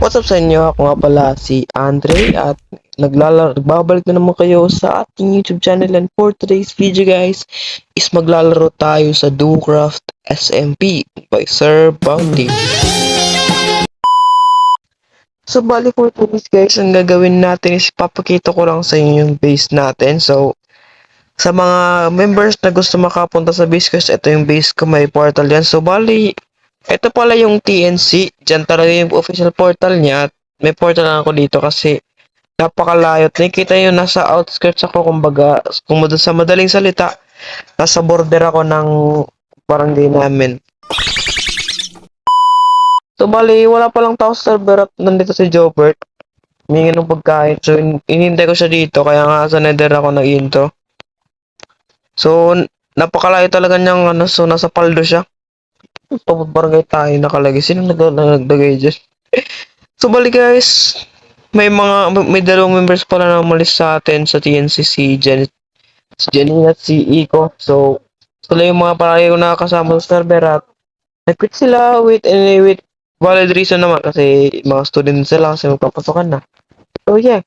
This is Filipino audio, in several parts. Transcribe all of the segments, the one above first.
What's up sa inyo? Ako nga pala si Andre at nagbabalik na naman kayo sa ating YouTube channel, and for today's video guys is maglalaro tayo sa DoCraft SMP by Sir Bounty. So bali for today's guys, ang gagawin natin is papakita ko lang sa inyo yung base natin. So sa mga members na gusto makapunta sa base ko, ito yung base ko, may portal yan. So bali, ito pala yung TNC. Diyan talaga yung official portal niya. May portal lang ako dito kasi napakalayo. Nakikita nyo, nasa outskirts ako, kumbaga, sa madaling salita, nasa border ako ng barangay namin. So bali, wala palang tao sa server at nandito si Jobert. Humingi ng pagkain. So inintay ko siya dito, kaya nga sa nether ako nag-intro. So, napakalayo talaga niyang so nasa paldo siya. Barangay tayo nakalagay. Sino naglagay dyan? So, bali guys, may dalawang members pala na umalis sa atin sa TNC, si Jenny at si Iko. So, sila yung mga palagi ko nakakasama sa server at nag-quit sila with valid reason naman kasi mga student sila kasi magpapasokan na. So, yeah.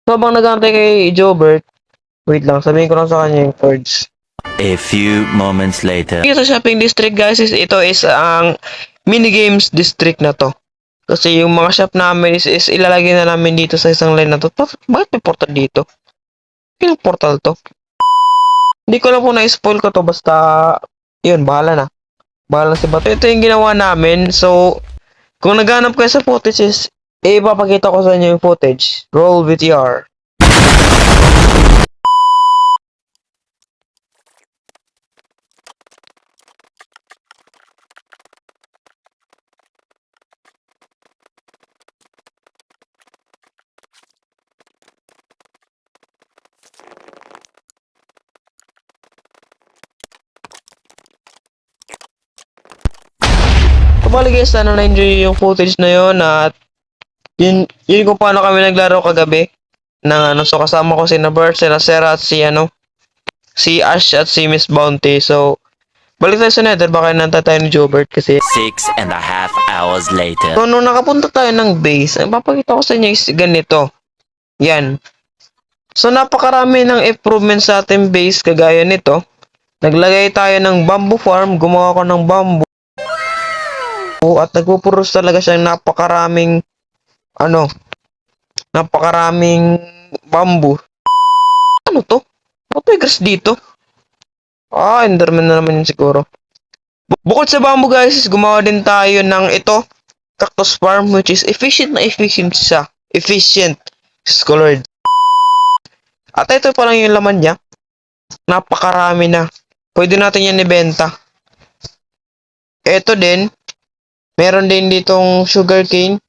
So, habang nag-aantay kay Jobert, wait lang, sabihin ko lang sa kanya yung chords. A few moments later. Dito sa shopping district guys, ito is ang minigames district na to. Kasi yung mga shop namin is ilalagay na namin dito sa isang line na to. Bakit may portal dito? Yung portal to? Hindi ko lang po na-spoil ko to, basta yun, bahala na. Bahala si Bato. Ito yung ginawa namin. So, kung naghanap kayo sa footage is, ipapakita ko sa inyo yung footage. Roll VTR. Bali guys, sana na-enjoy yung footage na yun at yun kung paano kami naglaro kagabi ng so kasama ko si Bert, si Sarah at si Ash at si Miss Bounty. So balik tayo sa nether, baka nanta tayo ni Jobert kasi 6.5 hours later. so nung nakapunta tayo ng base, ang papakita ko sa inyo is ganito. Yan. So napakarami ng improvements sa ating base kagaya nito. Naglagay tayo ng bamboo farm, gumawa ko ng bamboo at nagpupuros talaga siyang napakaraming bamboo. Ano to? Ba't may grass dito? Enderman na naman yun siguro. Bukod sa bamboo guys, gumawa din tayo ng ito, cactus farm, which is efficient siya. Efficient. Colored. At ito pa lang yung laman niya. Napakarami na. Pwede natin yan ibenta. Ito din. Meron din ditong sugarcane,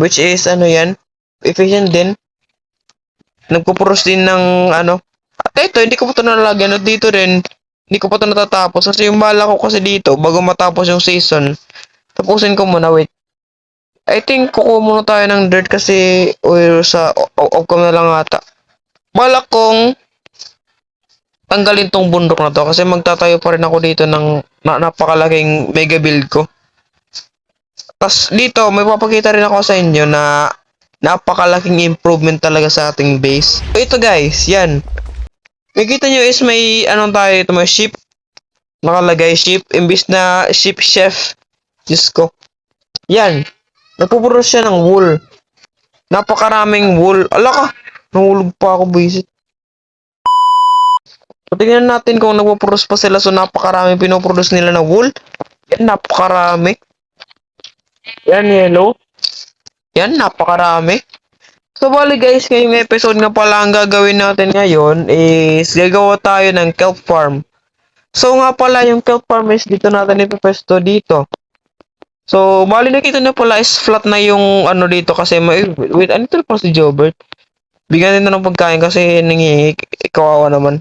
which is yan, efficient din. Nagpupuros din ng At ito, hindi ko pa ito nalagyan. At dito rin, hindi ko pa ito natatapos. Kasi yung bala ko kasi dito, bago matapos yung season, tapusin ko muna, wait. I think kukuha muna tayo ng dirt kasi, sa off na lang ata. Balak kong tanggalin tong bundok na to kasi magtatayo pa rin ako dito ng napakalaking mega build ko. Tapos dito, may papakita rin ako sa inyo na napakalaking improvement talaga sa ating base. So, ito guys, yan. Makikita nyo is may tayo ito, may ship. Nakalagay ship, imbis na ship chef. Diyos ko. Yan. Nagpupuros siya ng wool. Napakaraming wool. Ala ka, nahulog pa ako, buisit. So, tingnan natin kung nagpupuros pa sila. So, napakaraming pinoproduce nila na wool. Yan, napakarami. Yan, yellow. Yan, napakarami. So, bali guys, ngayong episode nga pala ang gagawin natin ngayon is gagawa tayo ng kelp farm. So, nga pala yung kelp farm is dito natin ipipesto dito. So, bali nakita nyo pala is flat na yung dito kasi wait, anito na pala si Jobert? Bigyan din na ng pagkain kasi kawawa naman.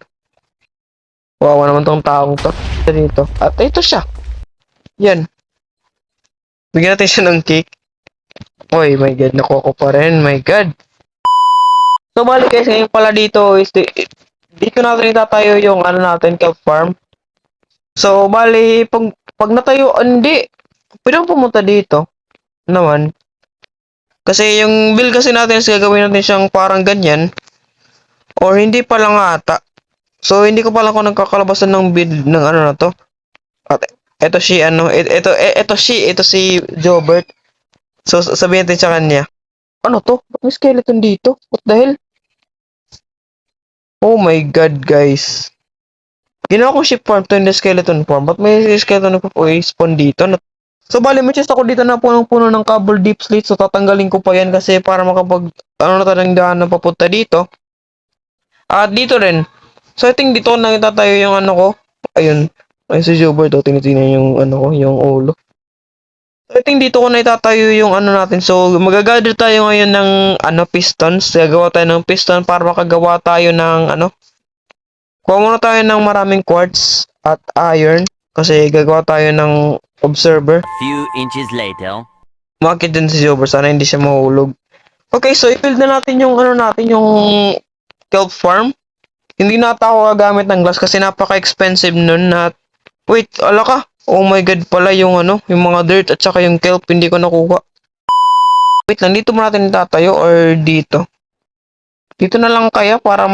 Kawawa naman tong taong to. Dito. At ito siya. Yan. Bigyan natin siya ng cake. Oy, my god, nakuha ko pa rin. My god. So, bali guys, ngayon pala dito is dito natin itatayo yung natin, kelp farm. So, bali, pag natayo, hindi. Pwede pumunta dito. naman. Kasi yung build kasi natin is gagawin natin siyang parang ganyan. Or hindi pa lang ata. So, hindi ko pa lang kung nagkakalabasan ng build ng ano na to. At ito si ano, ito si Jobert. So, sabihin natin sa kanya. Ano to? Ba't may skeleton dito? What the hell? Oh my god, guys. Ginawa ko ship farm to hindi skeleton farm. Ba't may skeleton na spawn dito? So, bali, may chest ako dito na punong-puno ng cobble deep slate. So, tatanggalin ko pa yan kasi para makapag, ano na talagang daan na papunta dito. At dito rin. So, I think dito ko nakita tayo yung ano ko. Ayun. Ayun si Jobert. O, tinitingnan yung ano ko, yung ulo. So, I think dito ko naitatayo yung ano natin. So, magagather tayo ngayon ng ano, pistons. Gagawa tayo ng piston para makagawa tayo ng ano. Kuha muna tayo ng maraming quartz at iron. Kasi gagawa tayo ng observer. Few inches later. Umakit din si Jobber. Sana hindi siya mahulog. Okay, so i-build na natin yung ano natin, yung kelp farm. Hindi na ako gagamit ng glass kasi napaka-expensive nun at wait, ala ka. Oh my god pala yung ano, yung mga dirt at saka yung kelp hindi ko nakuha. Wait lang, dito mo natin tatayo or dito? Dito na lang kaya para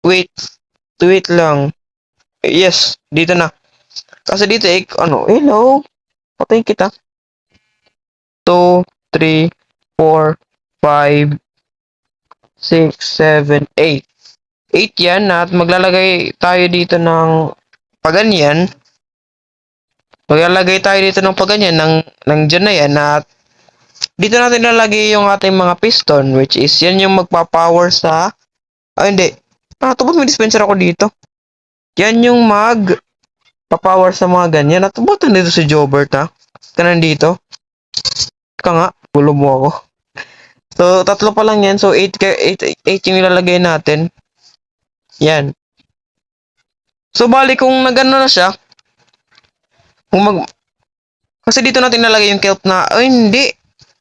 wait, wait lang. Yes, dito na. Kasi dito ano, hello. Patayin kita. 2, 3, 4, 5, 6, 7, 8. 8 yan at maglalagay tayo dito ng paganyan. Maglalagay tayo dito ng paganyan ng dyan na yan at dito natin lalagay yung ating mga piston which is yan yung magpa-power sa hindi. Tubos may dispenser ako dito. Yan yung pa-power sa mga ganyan. At butan dito si Jobert ha. Ka nandito. Ka nga. Gulo mo ako. So, tatlo pa lang yan. So, 8 yung ilalagay natin. Yan. So, bali kung nagano na siya, kasi dito natin nalagay yung kelp na, ay hindi.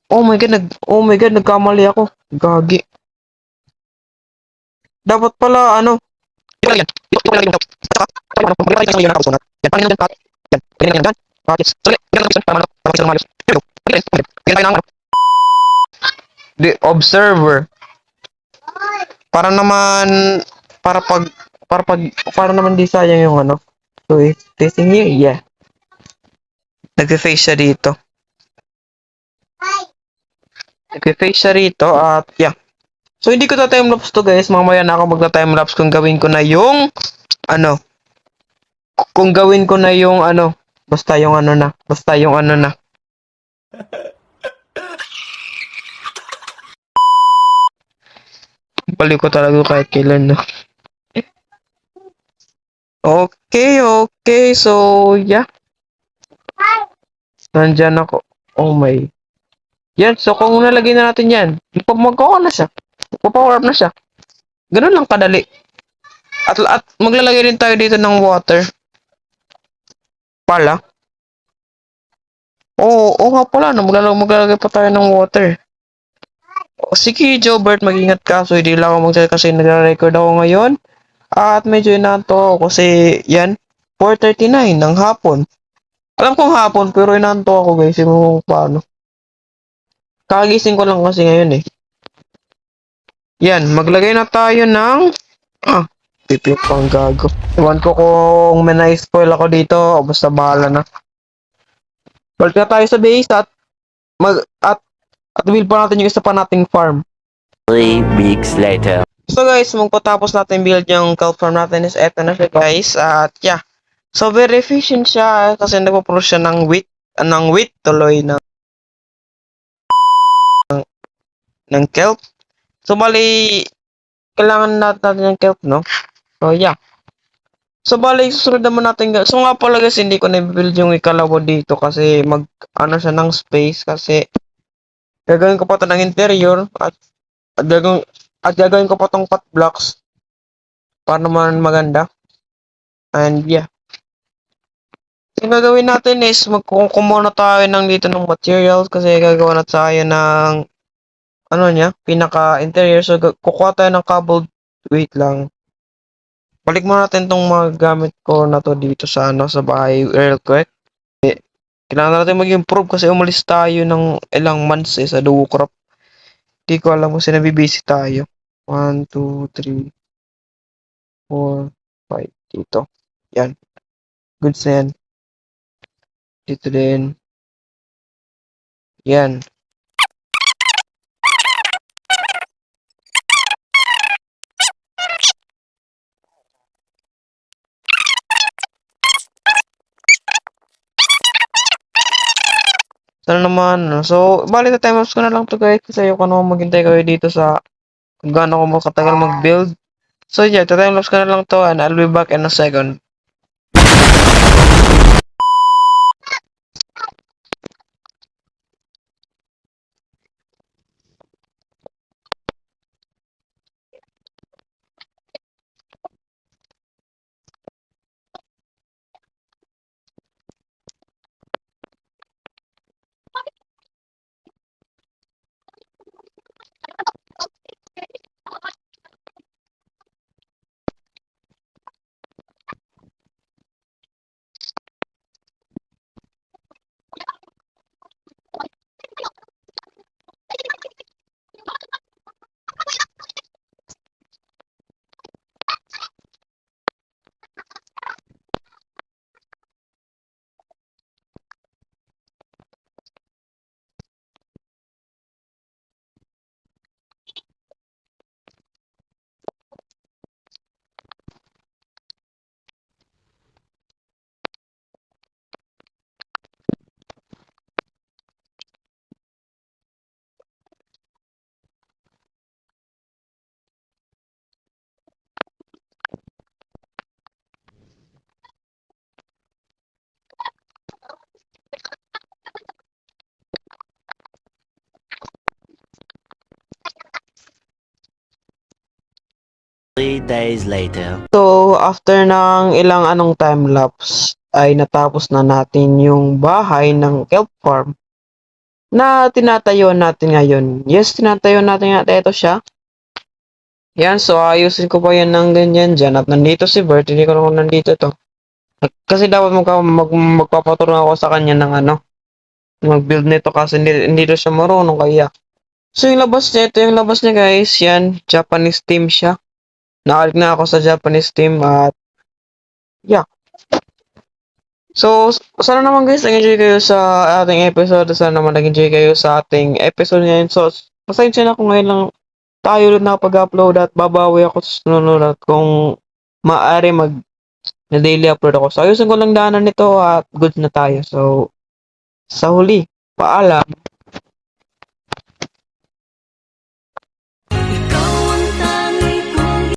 Oh my god, nagkamali ako. Gagi. Dapat pala, ano, dito pala yung kelp. Saka, maglalagay ka sa iyo na kausunat. Yan, panginoon yan, yan, ganyan, yan, bakit? So, ganyan lang, tama na, tama siya malis. Pero, ganyan tayo na, ano. The observer. Para naman, para pag, para naman di sayang yung ano. So, it's facing here, yeah. Nagfe-face siya dito. Nagfe-face siya rito at yeah. So hindi ko ta-timelapse to guys. Mamaya na ako magta-timelapse kung gawin ko na yung ano. Kung gawin ko na yung ano. Basta yung ano na. Basta yung ano na. Balik ko talaga kahit kailan no. Okay, okay. So yeah. Nandyan ako. Oh my. Yan. So kung nalagay na natin yan. Magkakaw na siya. Magpa-power up na siya. Ganun lang kadali. At maglalagay rin tayo dito ng water. Pala. Oo nga pala. No, maglalagay pa tayo ng water. O, sige, Jobert, mag-ingat ka. So, hindi lang ako mag kasi nagre-record ako ngayon. At medyo inaanto ako kasi yan. 4:39 ng hapon. Alam kong hapon, pero inaanto ako guys. Yung mo paano. Kagising ko lang kasi ngayon eh. Yan, maglagay na tayo ng pipip pang gago. Iwan ko kung may na-spoil ako dito o basta bahala na. Balik na tayo sa base at build pa natin yung isa pa nating farm. 3 weeks later. So guys, magpatapos natin build yung kelp farm natin is eto na siya guys. At yeah. So very efficient siya kasi nagpo-produce siya ng wheat tuloy ng kelp. So bali kailangan natin ng kelp, no? So yeah. So bali susunod naman natin guys. So nga pala guys, hindi ko na-build yung ikalawa dito kasi ano siya ng space kasi gagawin ko pa ito ng interior at gagawin ko pa tong pot blocks para naman maganda. And yeah. Yung gagawin natin is magkukuha na tayo ng dito ng materials kasi gagawa na tayo ng ano niya, pinaka interior. So kukuha tayo ng cobbled, wait lang. Balik mo natin tong mga gamit ko na to dito sa ano sa bahay real quick. Kailangan natin mag-improve kasi umalis tayo ng ilang months sa duo crop. Di ko alam kung saan nabibisi tayo. 1, 2, 3, 4, 5. Dito. Yan. Goods na yan. Dito din. Yan. Sana naman. So, bali na time lapse ko na lang to guys. Kasi ayoko naman maghintay kayo dito sa kung gaano ako makatagal mag-build. So yeah, time lapse ko na lang to and I'll be back in a second. Three days later. So, after ng ilang time lapse, ay natapos na natin yung bahay ng kelp farm na tinatayo natin ngayon. Yes, tinatayo natin nga. Ito siya. Yan, so ayusin ko pa yan ng ganyan dyan. At nandito si Bert, hindi ko naman nandito to. Kasi dapat magpapaturo ako sa kanya ng mag-build nito kasi hindi na siya marunong kaya. So yung labas niya, ito yung labas niya guys. Yan, Japanese team siya. Nakalig na ako sa Japanese team at yeah. So, sana naman guys, nag-enjoy kayo sa ating episode. Sana naman nag-enjoy kayo sa ating episode ngayon. So, pasensya na kung ngayon lang tayo ulit nakapag-upload at babawi ako sa sunod at kung maaari daily upload ako. So, ayusin ko lang daanan nito at good na tayo. So, sa huli, paalam.